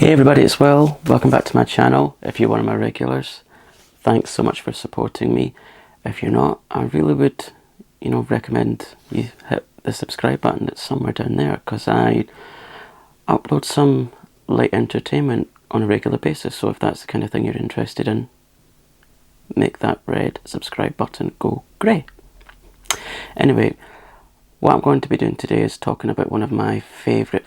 Hey everybody, it's Will. Welcome back to my channel. If you're one of my regulars, thanks so much for supporting me. If you're not, I really would, recommend you hit the subscribe button. It's somewhere down there because I upload some light entertainment on a regular basis. So if that's the kind of thing you're interested in, make that red subscribe button go grey. Anyway, what I'm going to be doing today is talking about one of my favourite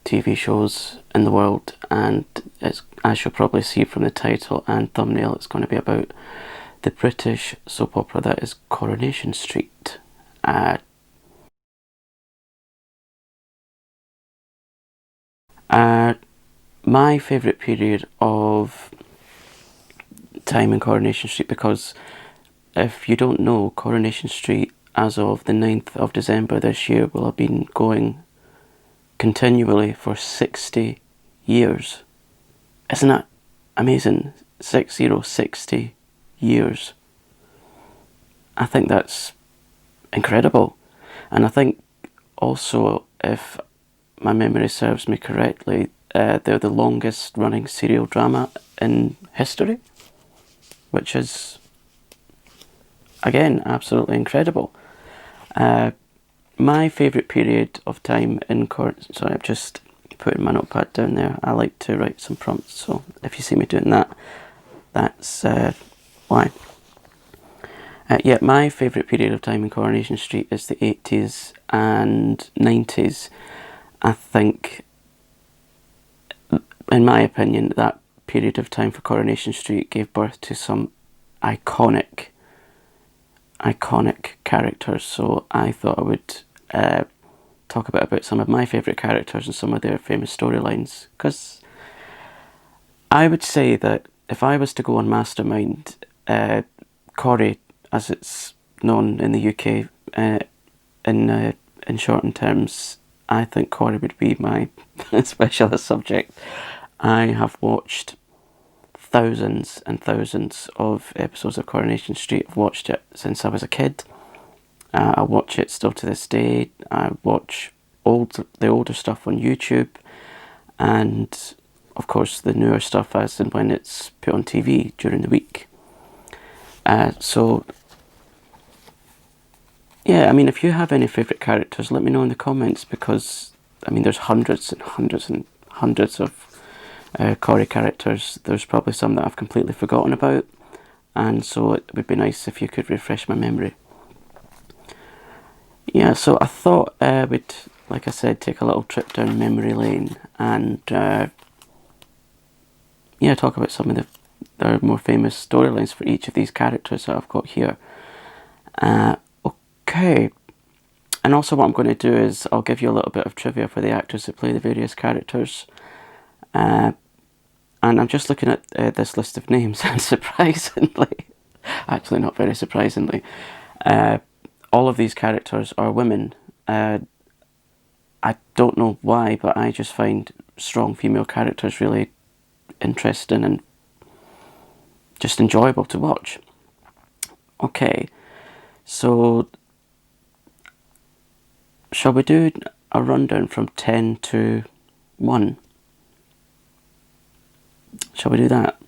TV shows in the world, and as you'll probably see from the title and thumbnail, it's going to be about the British soap opera that is Coronation Street. My favourite period of time in Coronation Street, because if you don't know, Coronation Street as of the 9th of December this year will have been going continually for 60 years. Isn't that amazing? 60 years. I think that's incredible. And I think also, if my memory serves me correctly, they're the longest running serial drama in history, which is, again, absolutely incredible. My favourite period of time in sorry, I'm just putting my notepad down there. I like to write some prompts, so if you see me doing that, that's why. Yeah, my favourite period of time in Coronation Street is the 80s and 90s. I think, in my opinion, that period of time for Coronation Street gave birth to some iconic characters, so I thought I would talk about some of my favourite characters and some of their famous storylines, because I would say that if I was to go on Mastermind, Corrie, as it's known in the UK, in shortened terms, I think Corrie would be my specialist subject. I have watched thousands and thousands of episodes of Coronation Street. I've watched it since I was a kid. I watch it still to this day. I watch the older stuff on YouTube, and of course the newer stuff as and when it's put on TV during the week. So yeah, I mean, if you have any favourite characters, let me know in the comments, because I mean, there's hundreds and hundreds and hundreds of Corrie characters. There's probably some that I've completely forgotten about, and so it would be nice if you could refresh my memory. Yeah, so I thought we'd, like I said, take a little trip down memory lane and yeah, talk about some of the more famous storylines for each of these characters that I've got here. Okay, and also what I'm going to do is I'll give you a little bit of trivia for the actors that play the various characters. And I'm just looking at this list of names, and surprisingly, actually not very surprisingly, all of these characters are women. I don't know why, but I just find strong female characters really interesting and just enjoyable to watch. Okay, so shall we do a rundown from 10 to 1? Shall we do that?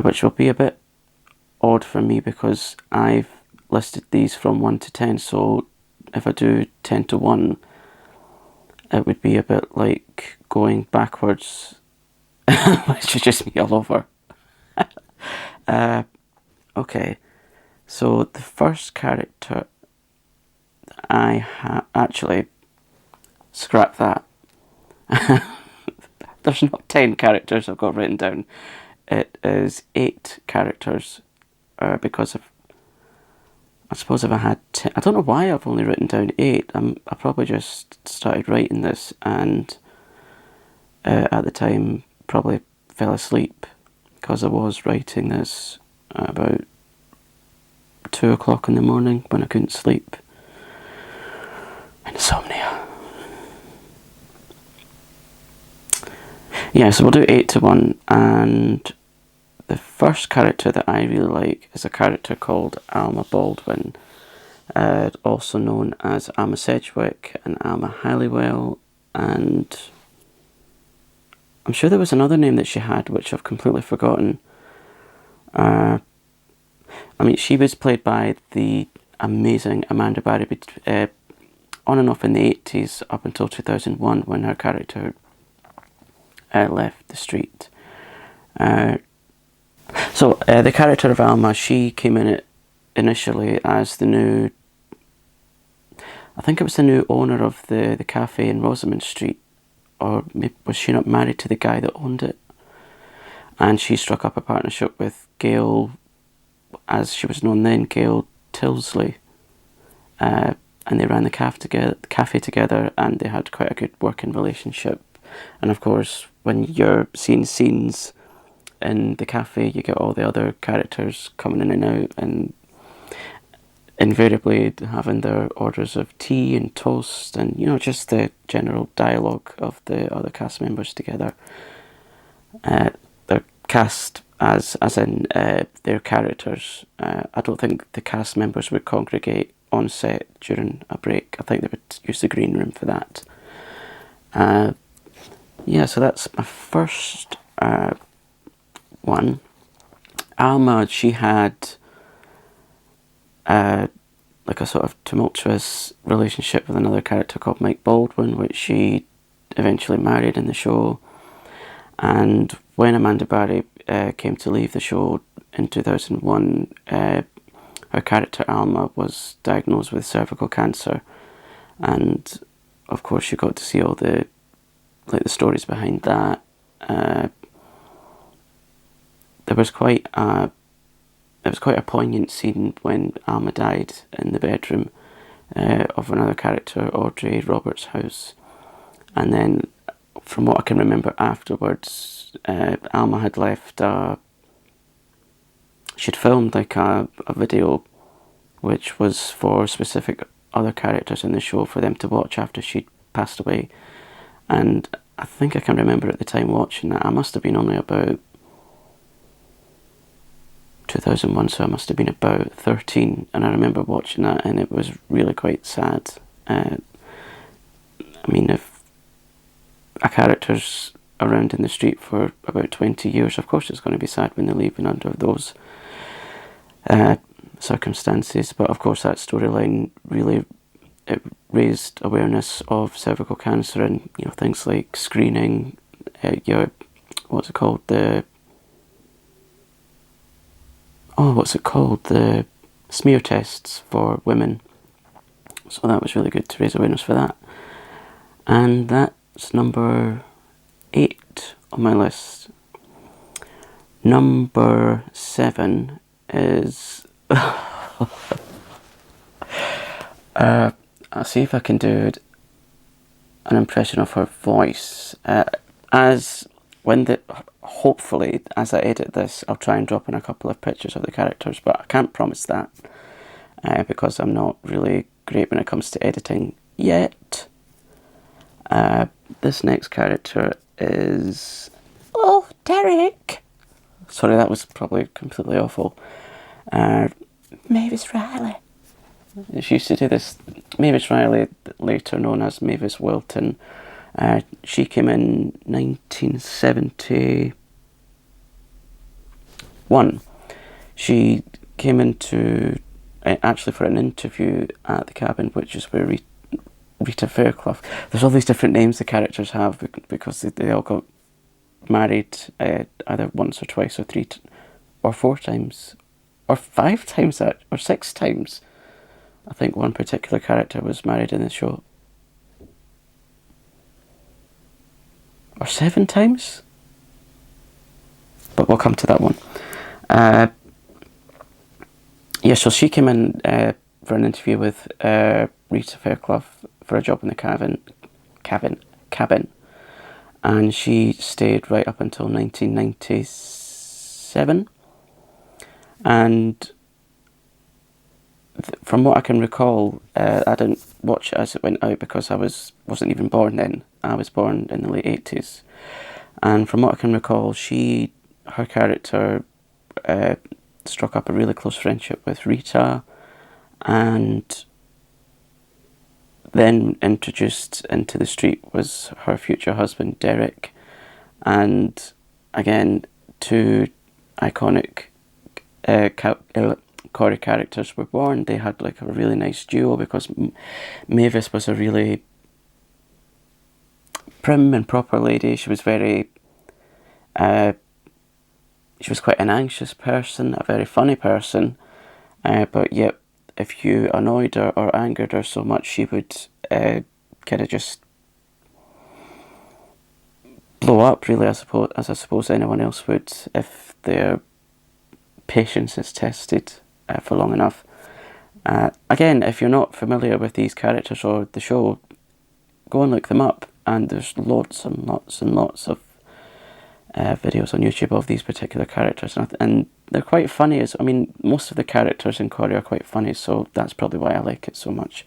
Which will be a bit odd for me because I've listed these from 1 to 10, so if I do 10 to 1, it would be a bit like going backwards, which is just me all over. Okay, so the first character I actually, scrap that. There's not 10 characters I've got written down. It is 8 characters, because of, I suppose if I had 10, I don't know why I've only written down 8. I probably just started writing this and at the time probably fell asleep, because I was writing this at about 2 o'clock in the morning when I couldn't sleep. Insomnia. Yeah, so we'll do 8 to 1, and the first character that I really like is a character called Alma Baldwin, also known as Alma Sedgwick and Alma Halliwell, and I'm sure there was another name that she had, which I've completely forgotten. I mean, she was played by the amazing Amanda Barry on and off in the 80s up until 2001 when her character left the street. So the character of Alma, she came in it initially as the new, I think it was the new owner of the cafe in Rosamond Street, or maybe, was she not married to the guy that owned it? And she struck up a partnership with Gail, as she was known then, Gail Tilsley, and they ran the cafe together, and they had quite a good working relationship. And of course, when you're seeing scenes in the cafe, you get all the other characters coming in and out, and invariably having their orders of tea and toast, and just the general dialogue of the other cast members together. They're cast as in their characters. I don't think the cast members would congregate on set during a break. I think they would use the green room for that. So that's my first one. Alma, she had like a sort of tumultuous relationship with another character called Mike Baldwin, which she eventually married in the show. And when Amanda Barry came to leave the show in 2001, her character Alma was diagnosed with cervical cancer, and of course you got to see all the stories behind that. There was quite a poignant scene when Alma died in the bedroom of another character, Audrey Roberts' house. And then, from what I can remember afterwards, Alma had left she'd filmed like a video which was for specific other characters in the show for them to watch after she'd passed away. And I think I can remember at the time watching that, I must have been only about 2001, so I must have been about 13, and I remember watching that, and it was really quite sad. I mean, if a character's around in the street for about 20 years, of course it's going to be sad when they're leaving under those circumstances. But of course that storyline really, it raised awareness of cervical cancer, and things like screening, what's it called, the smear tests for women. So that was really good to raise awareness for that. And that's number 8 on my list. Number 7 is I'll see if I can do an impression of her voice. Hopefully, as I edit this, I'll try and drop in a couple of pictures of the characters, but I can't promise that because I'm not really great when it comes to editing yet. This next character is... Oh, Derek! Sorry, that was probably completely awful. Mavis Riley. She used to do this. Mavis Riley, later known as Mavis Wilton. She came in 1971. She came into actually for an interview at the cabin, which is where Rita Fairclough. There's all these different names the characters have because they all got married either once or twice or 3 or 4 times or 5 times or 6 times. I think one particular character was married in the show. Or 7 times? But we'll come to that one. So she came in for an interview with Rita Fairclough for a job in the cabin. And she stayed right up until 1997. And from what I can recall, I didn't watch it as it went out because I wasn't even born then. I was born in the late 80s. And from what I can recall, her character struck up a really close friendship with Rita, and then introduced into the street was her future husband, Derek. And again, two iconic Corrie characters were born. They had like a really nice duo, because Mavis was a really prim and proper lady. She was very she was quite an anxious person, a very funny person, but yet if you annoyed her or angered her so much, she would kind of just blow up, really, as I suppose anyone else would if their patience is tested for long enough. Again, if you're not familiar with these characters or the show, go and look them up, and there's lots and lots and lots of videos on YouTube of these particular characters, and they're quite funny. I mean, most of the characters in Corrie are quite funny, so that's probably why I like it so much,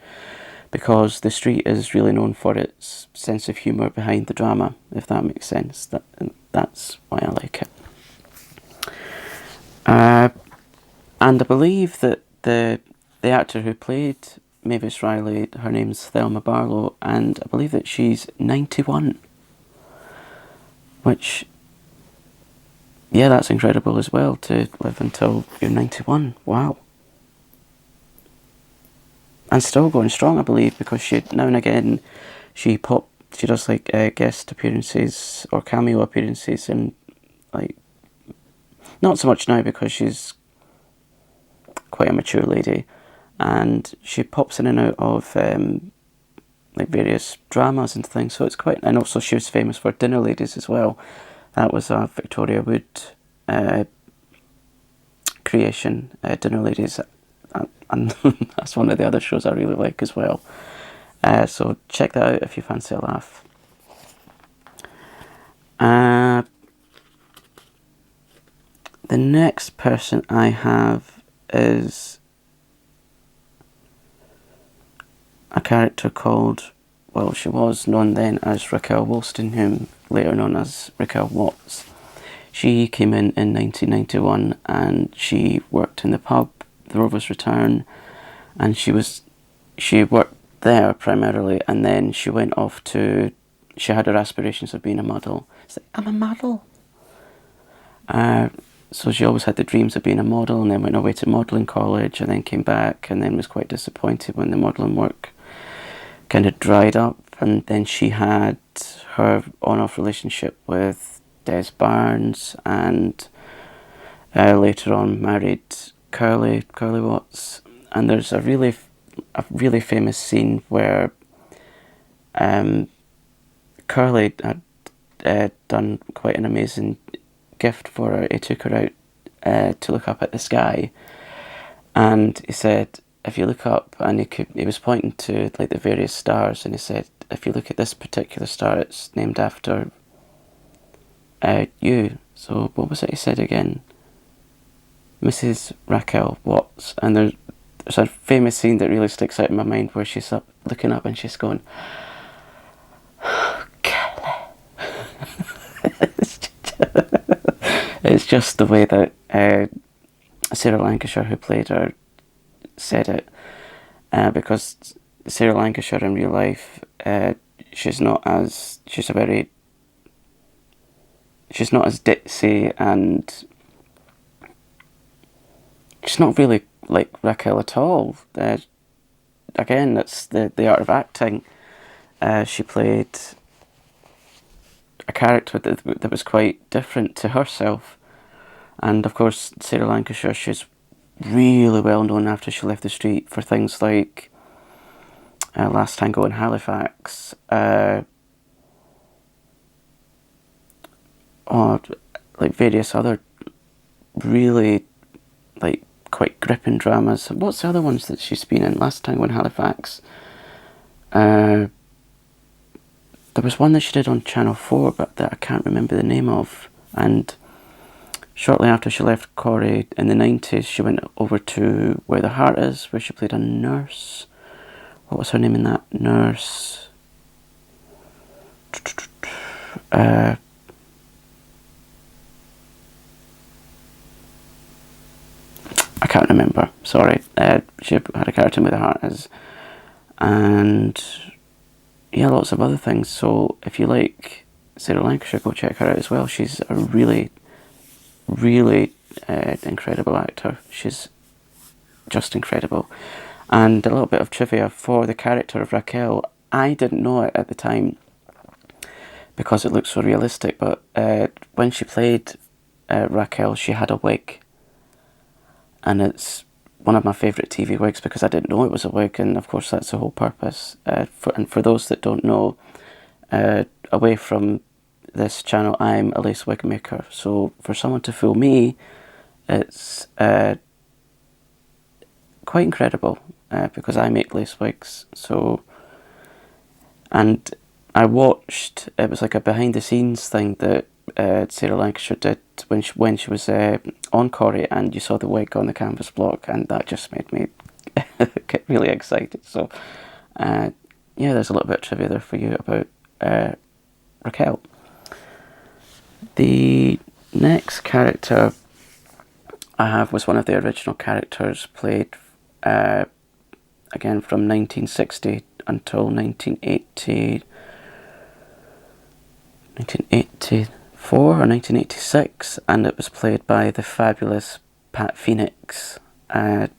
because the street is really known for its sense of humour behind the drama, if that makes sense. That's why I like it. And I believe that the actor who played Mavis Riley, her name's Thelma Barlow, and I believe that she's 91, which, yeah, that's incredible as well, to live until you're 91. Wow. And still going strong, I believe, because she, now and again, she does like guest appearances or cameo appearances, and like, not so much now because she's quite a mature lady, and she pops in and out of like various dramas and things, so it's quite, and also she was famous for Dinner Ladies as well. That was a Victoria Wood creation, Dinner Ladies, and that's one of the other shows I really like as well. So check that out if you fancy a laugh. The next person I have is a character called, well, she was known then as Raquel Wolston, whom later known as Raquel Watts. She came in 1991, and she worked in the pub, The Rover's Return, and she worked there primarily, and then she went off to, she had her aspirations of being a model. It's like, I'm a model. So she always had the dreams of being a model, and then went away to modelling college, and then came back, and then was quite disappointed when the modelling work kind of dried up. And then she had her on-off relationship with Des Barnes, and later on married Curly Watts. And there's a really famous scene where Curly had done quite an amazing gift for her. He took her out to look up at the sky, and he said, if you look up, and he was pointing to like the various stars, and he said, if you look at this particular star, it's named after you. So what was it he said again? Mrs. Raquel Watts. And there's a famous scene that really sticks out in my mind where she's up looking up and she's going, Kelly. It's just the way that Sarah Lancashire, who played her, said it, because Sarah Lancashire in real life, she's not as ditzy, and she's not really like Raquel at all. Again, that's the art of acting. She played a character that was quite different to herself, and of course Sarah Lancashire, she's really well known after she left the street for things like Last Tango in Halifax, or like various other really like quite gripping dramas. What's the other ones that she's been in? Last Tango in Halifax. There was one that she did on Channel 4, but that I can't remember the name of. And shortly after she left Corrie in the 90s, she went over to Where the Heart Is, where she played a nurse. What was her name in that? Nurse. I can't remember, sorry. She had a character in Where the Heart Is. And yeah, lots of other things. So if you like Sarah Lancashire, go check her out as well. She's a really, really incredible actor. She's just incredible. And a little bit of trivia for the character of Raquel. I didn't know it at the time because it looked so realistic, but when she played Raquel, she had a wig. And it's one of my favourite TV wigs because I didn't know it was a wig, and of course that's the whole purpose. And for those that don't know, away from this channel, I'm a lace wig maker. So for someone to fool me, it's quite incredible because I make lace wigs. So, and I watched, it was like a behind the scenes thing that Sarah Lancashire did when she was on Corrie, and you saw the wig on the canvas block, and that just made me get really excited. So yeah, there's a little bit of trivia there for you about Raquel. The next character I have was one of the original characters, played again from 1960 until 1984 or 1986, and it was played by the fabulous Pat Phoenix. Pat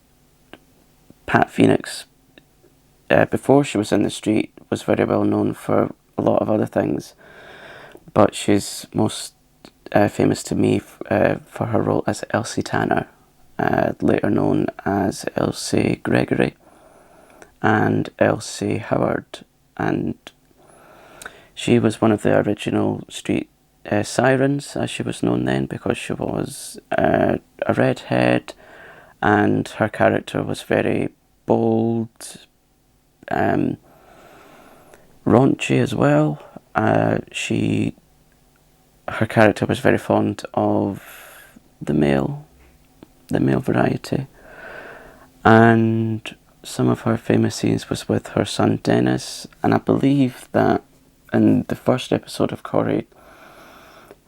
Phoenix, before she was in the street, was very well known for a lot of other things, but she's most famous to me for her role as Elsie Tanner, later known as Elsie Gregory and Elsie Howard. And she was one of the original street sirens, as she was known then, because she was a redhead, and her character was very bold, raunchy as well. Her character was very fond of the male variety, and some of her famous scenes was with her son Dennis. And I believe that in the first episode of Corrie,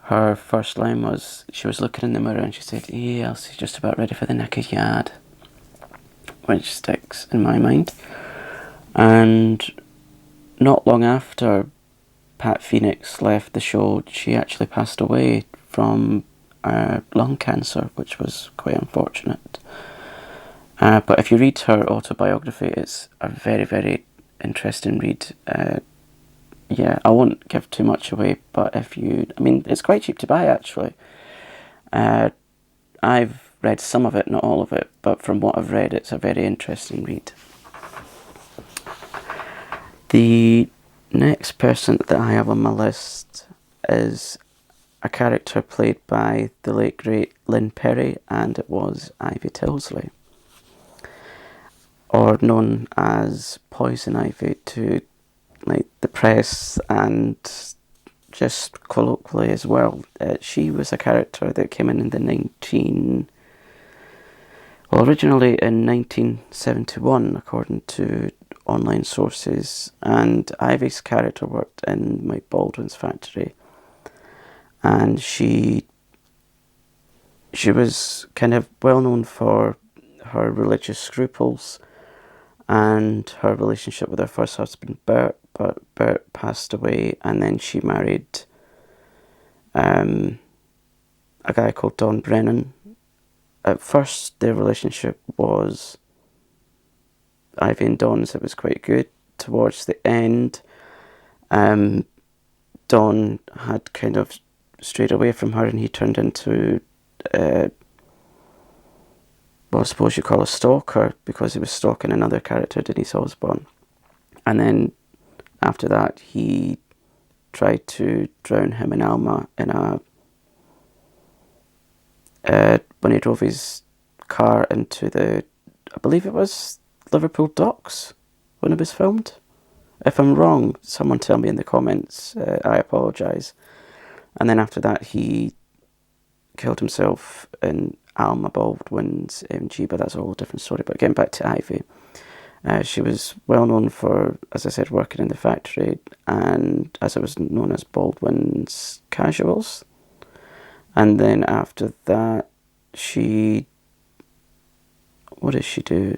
her first line was, she was looking in the mirror and she said, "Hey, Elsie's just about ready for the naked yard," which sticks in my mind. And not long after Pat Phoenix left the show, she actually passed away from lung cancer, which was quite unfortunate. But if you read her autobiography, it's a very, very interesting read. Yeah, I won't give too much away, but it's quite cheap to buy actually. I've read some of it, not all of it, but from what I've read, it's a very interesting read. The next person that I have on my list is a character played by the late great Lynn Perry, and it was Ivy Tilsley, or known as Poison Ivy to like the press and just colloquially as well. She was a character that came in the originally in 1971, according to online sources, and Ivy's character worked in Mike Baldwin's factory, and she was kind of well known for her religious scruples and her relationship with her first husband Bert, but Bert passed away, and then she married a guy called Don Brennan. At first their relationship was Ivy and Don's, it was quite good. Towards the end, Don had kind of strayed away from her, and he turned into I suppose you call a stalker, because he was stalking another character, Denise Osborne. And then after that, he tried to drown him and Alma in when he drove his car into I believe it was Liverpool docks when it was filmed. If I'm wrong, someone tell me in the comments. I apologise. And then after that, he killed himself in Alma Baldwin's MG, but that's a whole different story. But getting back to Ivy, she was well known for, as I said, working in the factory, and as it was known as Baldwin's Casuals. And then after that, what did she do?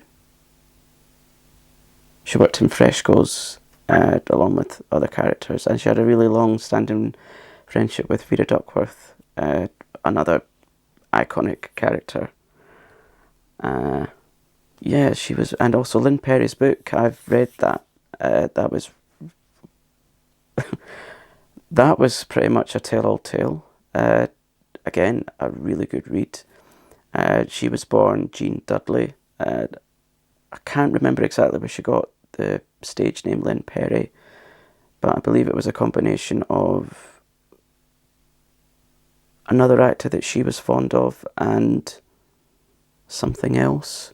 She worked in Freshco's along with other characters, and she had a really long-standing friendship with Vera Duckworth, another iconic character. Yeah, she was, and also Lynn Perry's book. I've read that. That was that was pretty much a tell-all tale. Again, a really good read. She was born Jean Dudley. I can't remember exactly where she got the stage name Lynn Perry, but I believe it was a combination of another actor that she was fond of and something else.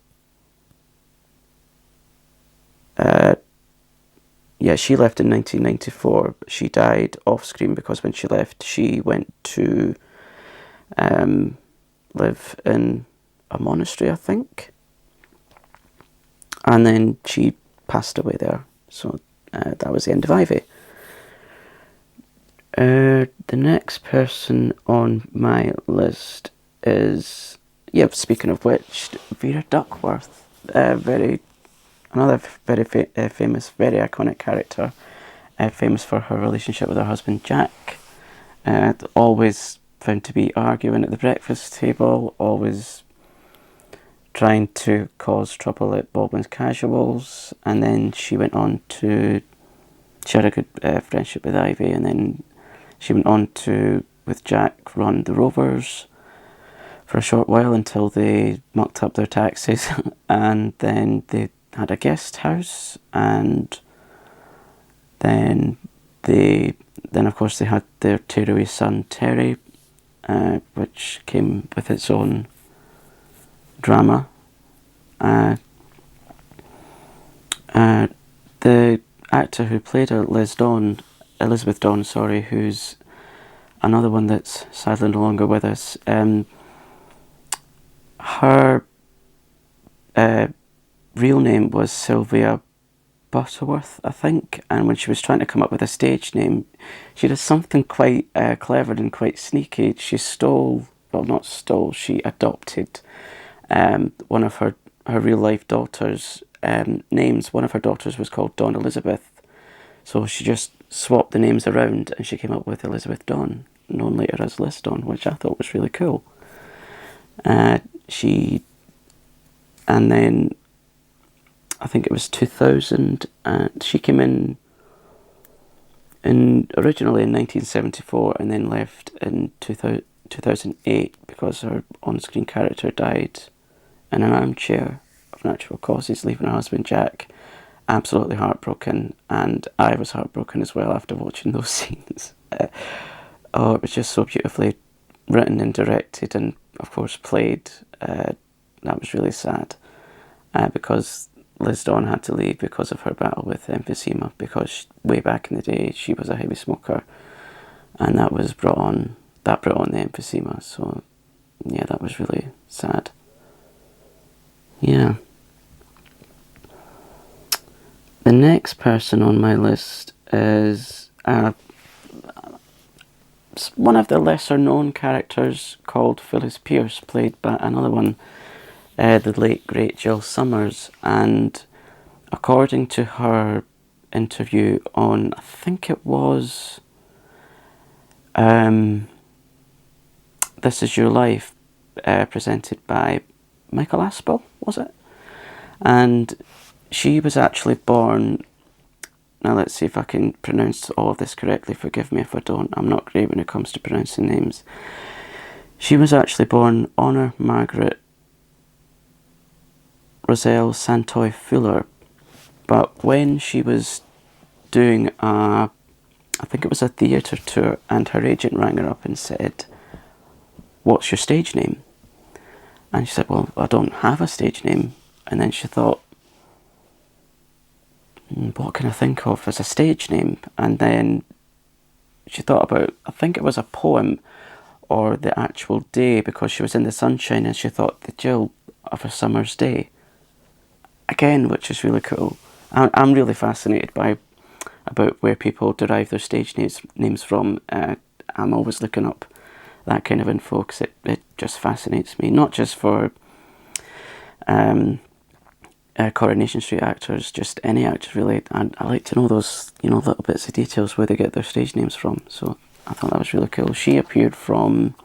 Yeah, she left in 1994. She died off screen because when she left, she went to live in a monastery, I think. And then she passed away there. So that was the end of Ivy. The next person on my list is, yeah, speaking of which, Vera Duckworth. Another very famous, very iconic character. Famous for her relationship with her husband Jack. Always found to be arguing at the breakfast table, always trying to cause trouble at Baldwin's Casuals, and then she had a good friendship with Ivy, and then she went on to, with Jack, run the Rovers for a short while until they mucked up their taxes, and then they had a guest house, and then of course they had their tearaway son Terry, which came with its own drama. The actor who played her, Elizabeth Dawn, who's another one that's sadly no longer with us. Her real name was Sylvia Butterworth, I think, and when she was trying to come up with a stage name, she did something quite clever and quite sneaky. She adopted one of her real life daughters' names. One of her daughters was called Dawn Elizabeth, so she just swapped the names around and she came up with Elizabeth Dawn, known later as Liz Dawn, which I thought was really cool. And then I think it was 2000, and she came in originally in 1974 and then left in 2008 because her on-screen character died in an armchair of natural causes, leaving her husband Jack absolutely heartbroken, and I was heartbroken as well after watching those scenes. It was just so beautifully written and directed, and of course played. That was really sad, because Liz Dawn had to leave because of her battle with emphysema, because way back in the day she was a heavy smoker, and that brought on the emphysema. So yeah, that was really sad. Yeah. The next person on my list is one of the lesser known characters called Phyllis Pierce, played by another one, the late great Jill Summers. And according to her interview on, I think it was This Is Your Life, presented by Michael Aspel, was it? And she was actually born, now let's see if I can pronounce all of this correctly, forgive me if I don't, I'm not great when it comes to pronouncing names. She was actually born Honor Margaret Roselle Santoy Fuller, but when she was doing I think it was a theatre tour, and her agent rang her up and said, "What's your stage name?" And she said, "Well, I don't have a stage name." And then she thought, what can I think of as a stage name? And then she thought about, I think it was a poem or the actual day, because she was in the sunshine, and she thought the Jill of a summer's day. Again, which is really cool. I'm really fascinated about where people derive their stage names from. I'm always looking up that kind of info because it just fascinates me. Not just for Coronation Street actors, just any actors really. I like to know those, little bits of details where they get their stage names from. So I thought that was really cool. She appeared from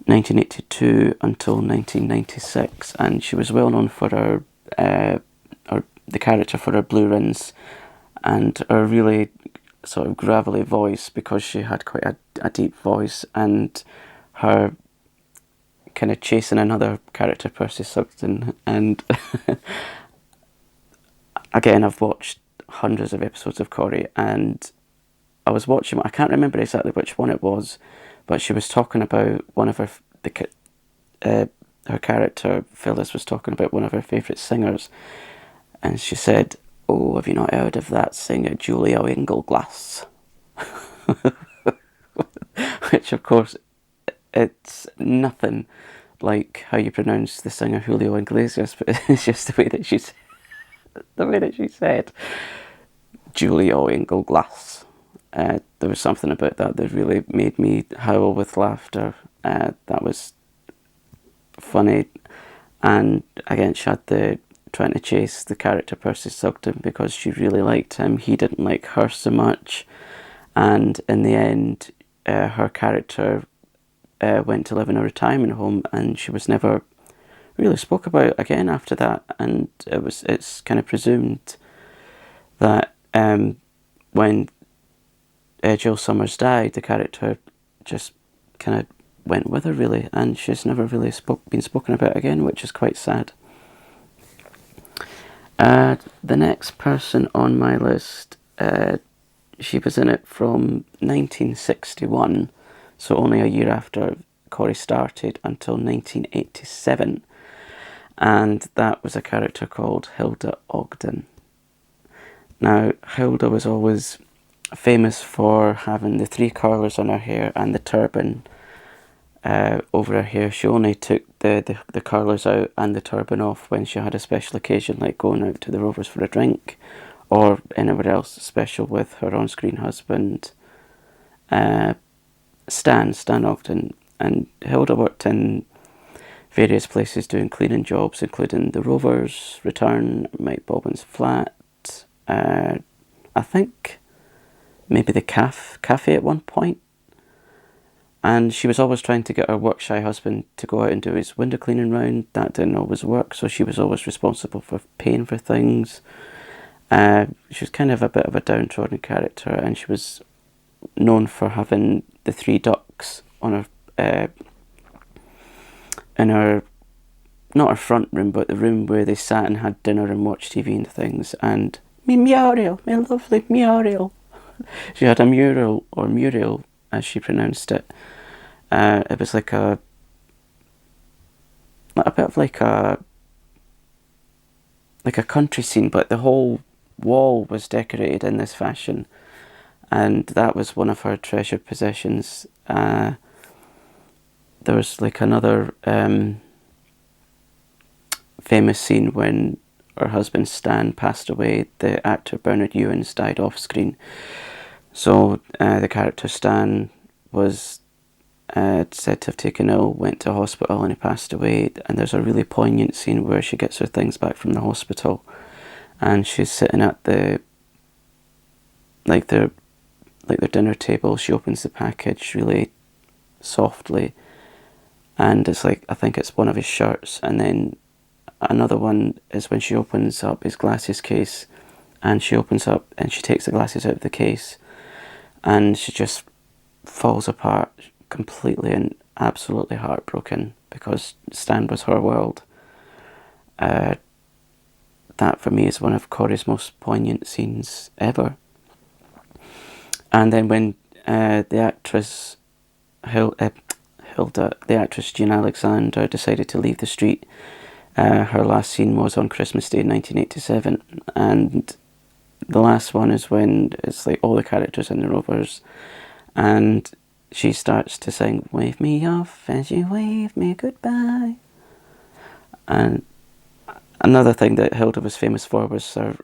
1982 until 1996, and she was well known for her, or the character for her blue rins, and her really sort of gravelly voice, because she had quite a deep voice, and her kind of chasing another character, Percy Sugden. And again, I've watched hundreds of episodes of Corrie, and I was watching, I can't remember exactly which one it was, but she was talking about one of her, her character, Phyllis, was talking about one of her favourite singers, and she said, "Oh, have you not heard of that singer, Julia Ingleglass?" Which, of course, it's nothing like how you pronounce the singer Julio Iglesias, but it's just the way that she said Julio Ingleglass. There was something about that that really made me howl with laughter. That was funny. And again, she had trying to chase the character Percy Sugden because she really liked him. He didn't like her so much. And in the end, her character went to live in a retirement home, and she was never really spoke about again after that. And it's kind of presumed that when Jill Summers died, the character just kind of went with her, really, and she's never really been spoken about again, which is quite sad. The next person on my list, she was in it from 1961, so only a year after Corrie started, until 1987, and that was a character called Hilda Ogden. Now, Hilda was always famous for having the 3 curlers on her hair and the turban over her hair. She only took the curlers out and the turban off when she had a special occasion, like going out to the Rovers for a drink, or anywhere else special with her on-screen husband, Stan Ogden. And Hilda worked in various places doing cleaning jobs, including the Rovers, Return, Mike Baldwin's flat, I think maybe the cafe at one point. And she was always trying to get her work-shy husband to go out and do his window cleaning round. That didn't always work, so she was always responsible for paying for things. She was kind of a bit of a downtrodden character, and she was known for having the 3 ducks on her, in her, not her front room, but the room where they sat and had dinner and watched TV and things. And me Muriel, my lovely Muriel. She had a mural, or Muriel, as she pronounced it. It was like a bit of like a country scene, but the whole wall was decorated in this fashion, and that was one of her treasured possessions. There was like another famous scene when her husband Stan passed away. The actor Bernard Ewins died off screen, so the character Stan was said to have taken ill, went to hospital, and he passed away. And there's a really poignant scene where she gets her things back from the hospital, and she's sitting at their dinner table. She opens the package really softly, and it's like, I think it's one of his shirts, and then another one is when she opens up his glasses case, and she opens up and she takes the glasses out of the case, and she just falls apart completely and absolutely heartbroken, because Stan was her world. That for me is one of Corrie's most poignant scenes ever. And then when the actress Hilda, the actress Jean Alexander, decided to leave the street, her last scene was on Christmas Day 1987, and the last one is when it's like all the characters in the Rovers, and she starts to sing "Wave Me Off as You Wave Me Goodbye." And another thing that Hilda was famous for was her,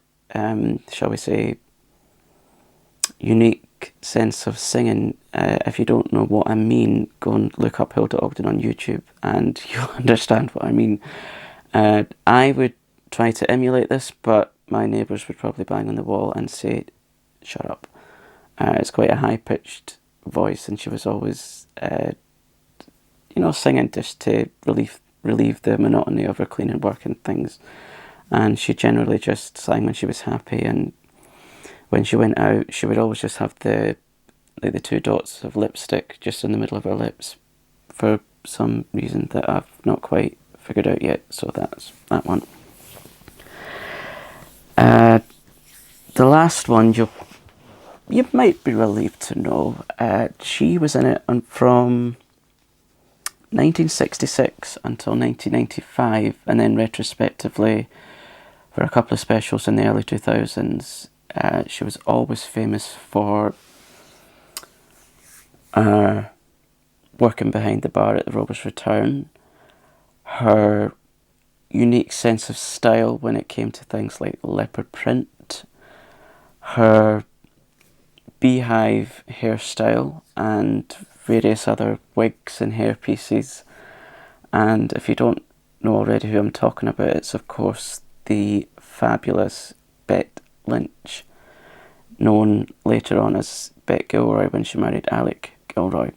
shall we say, unique sense of singing. If you don't know what I mean, go and look up Hilda Ogden on YouTube and you'll understand what I mean. I would try to emulate this, but my neighbours would probably bang on the wall and say, "Shut up." It's quite a high-pitched voice, and she was always, singing just to relieve the monotony of her cleaning work and things. And she generally just sang when she was happy, and when she went out, she would always just have the 2 dots of lipstick just in the middle of her lips for some reason that I've not quite figured out yet. So that's that one. The last one you might be relieved to know. She was in it from 1966 until 1995, and then retrospectively for a couple of specials in the early 2000s. She was always famous for working behind the bar at the Robbers' Return. Her unique sense of style when it came to things like leopard print, her beehive hairstyle, and various other wigs and hairpieces. And if you don't know already who I'm talking about, it's of course the fabulous Lynch, known later on as Bet Gilroy when she married Alec Gilroy.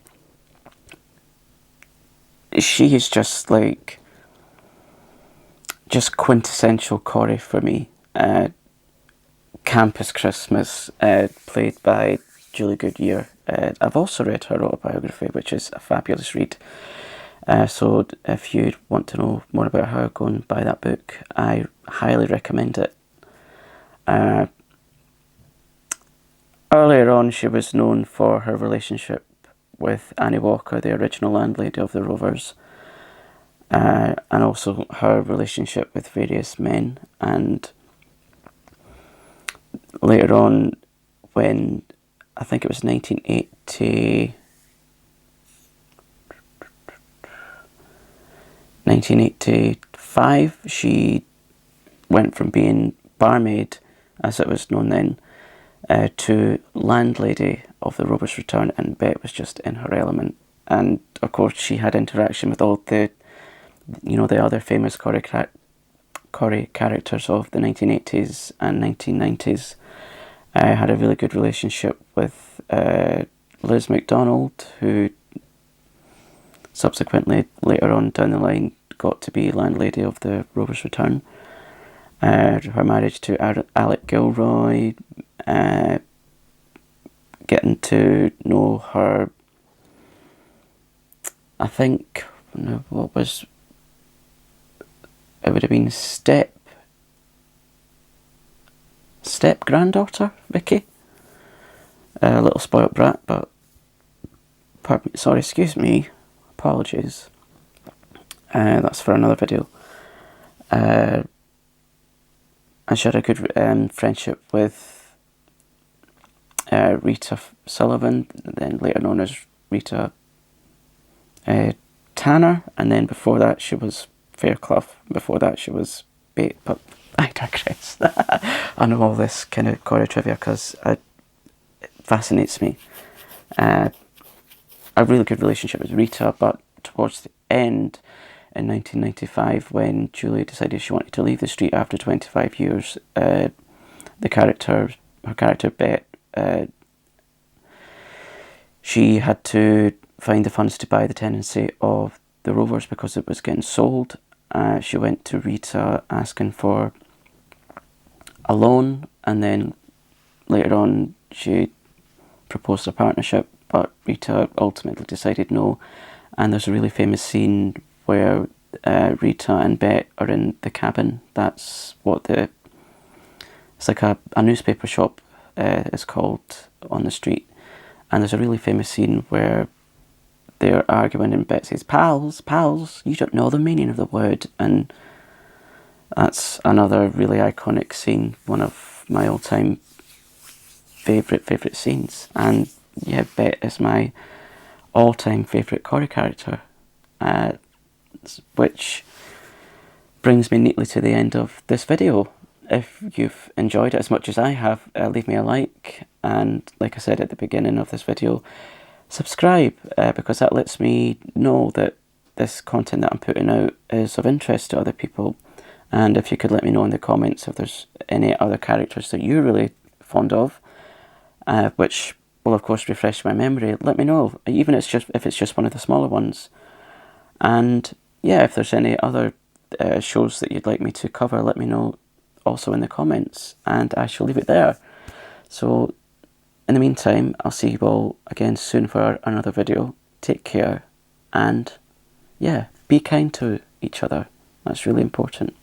She is just quintessential Corrie for me. Campus Christmas, played by Julie Goodyear. I've also read her autobiography, which is a fabulous read. So if you want to know more about her, go and buy that book. I highly recommend it. Earlier on, she was known for her relationship with Annie Walker, the original landlady of the Rovers, and also her relationship with various men. And later on, when I think it was 1985, she went from being barmaid, as it was known then, to landlady of the Robbers' Return, and Bet was just in her element. And of course she had interaction with all the other famous Corrie characters of the 1980s and 1990s. Had a really good relationship with Liz MacDonald, who subsequently later on down the line got to be landlady of the Robbers' Return. Her marriage to Alec Gilroy, getting to know her, I think, it would have been step granddaughter, Vicky. A little spoilt brat, but apologies. That's for another video. And she had a good friendship with Rita Sullivan, then later known as Rita Tanner, and then before that she was Fairclough, before that she was Bate, but I digress. I know all this kind of Corrie trivia because it fascinates me. A really good relationship with Rita, but towards the end, in 1995, when Julie decided she wanted to leave the street after 25 years, her character Bet, she had to find the funds to buy the tenancy of the Rovers because it was getting sold. She went to Rita asking for a loan, and then later on she proposed a partnership, but Rita ultimately decided no. And there's a really famous scene where Rita and Bet are in the cabin. That's what it's like a newspaper shop is called on the street. And there's a really famous scene where they're arguing and Bet says, pals, you don't know the meaning of the word. And that's another really iconic scene, one of my all-time favourite scenes. And yeah, Bet is my all-time favourite Corrie character, which brings me neatly to the end of this video. If you've enjoyed it as much as I have, leave me a like, and like I said at the beginning of this video, subscribe, because that lets me know that this content that I'm putting out is of interest to other people. And if you could let me know in the comments if there's any other characters that you're really fond of, which will of course refresh my memory, let me know, even if it's just one of the smaller ones. And yeah, if there's any other shows that you'd like me to cover, let me know also in the comments, and I shall leave it there. So in the meantime, I'll see you all again soon for another video. Take care, and yeah, be kind to each other. That's really important.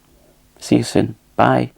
See you soon. Bye.